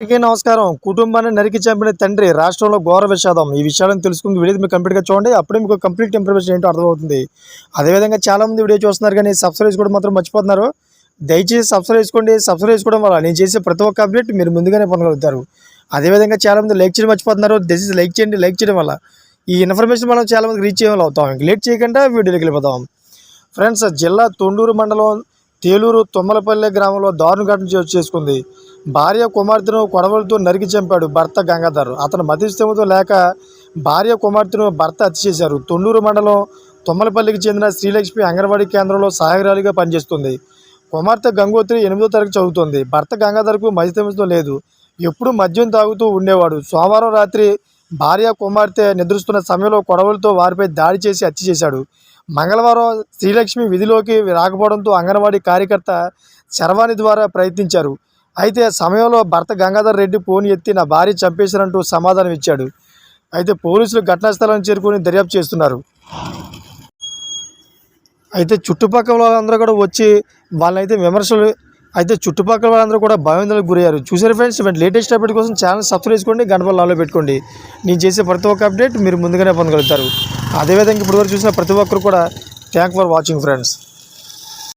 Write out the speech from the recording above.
అందరికీ నమస్కారం. కుటుంబాన్ని నరికి చంపిన తండ్రి రాష్ట్రంలో ఘోర విషాదం. ఈ విషయాలను తెలుసుకుని వీడియో మీరు కంప్లీట్‌గా చూడండి. అప్పుడే మీకు కంప్లీట్ ఇన్ఫర్మేషన్ ఏంటో అర్థమవుతుంది. అదేవిధంగా చాలామంది వీడియో చూస్తున్నారు కానీ సబ్స్క్రైబ్ చేసుకోవడం మాత్రం మర్చిపోతున్నారు. దయచేసి సబ్స్క్రైబ్ చేసుకోండి. సబ్స్క్రైబ్ చేసుకోవడం వల్ల నేను చేసే ప్రతి ఒక్క అప్డేట్ మీరు ముందుగానే పొందగలుగుతారు. అదేవిధంగా చాలామంది లైక్ చేయడం మర్చిపోతున్నారు. దయచేసి లైక్ చేయండి. లైక్ చేయడం వల్ల ఈ ఇన్ఫర్మేషన్ మనం చాలామందికి రీచ్ అవుతాం. లేట్ చేయకుండా వీడియోలోకి వెళ్ళిపోతాం. ఫ్రెండ్స్, జిల్లా తొండూరు మండలం తేలూరు తుమ్మలపల్లె గ్రామంలో దారుణ ఘటన చోటు చేసుకుంది. భార్య కుమార్తెను కొడవలతో నరికి చంపాడు భర్త గంగాధర్. అతను మతిస్థిమితం లేక భార్య కుమార్తెను భర్త హత్య చేశారు. తొండూరు మండలం తుమ్మలపల్లికి చెందిన శ్రీలక్ష్మి అంగన్వాడీ కేంద్రంలో సహాయకురాలిగా పనిచేస్తుంది. కుమార్తె గంగోత్రి 8వ తరగతి చదువుతోంది. భర్త గంగాధర్కు మతిస్థిమితం లేదు. ఎప్పుడూ మద్యం తాగుతూ ఉండేవాడు. సోమవారం రాత్రి భార్య కుమార్తె నిద్రిస్తున్న సమయంలో కొడవలతో వారిపై దాడి చేసి హత్య చేశాడు. మంగళవారం శ్రీలక్ష్మి విధిలోకి రాకపోవడంతో అంగన్వాడీ కార్యకర్త శర్వాణి ద్వారా ప్రయత్నించారు. అయితే సమయంలో భర్త గంగాధర్ రెడ్డి ఫోన్ ఎత్తి నా భార్య చంపేశారంటూ సమాధానం ఇచ్చాడు. అయితే పోలీసులు ఘటనా స్థలాన్ని చేరుకుని దర్యాప్తు చేస్తున్నారు. అయితే చుట్టుపక్కల వాళ్ళందరూ కూడా వచ్చి వాళ్ళైతే విమర్శలు చుట్టుపక్కల వాళ్ళందరూ కూడా భయాందోళనకు గురయ్యారు. చూసారు ఫ్రెండ్స్, లేటెస్ట్ అప్డేట్ కోసం ఛానల్ సబ్స్క్రైబ్ చేసుకోండి, గంట బెల్ పెట్టుకోండి. నేను చేసే ప్రతి ఒక్క అప్డేట్ మీరు ముందుగానే పొందగలుగుతారు. అదేవిధంగా ఇప్పటివరకు చూసిన ప్రతి ఒక్కరు కూడా థ్యాంక్ ఫర్ వాచింగ్ ఫ్రెండ్స్.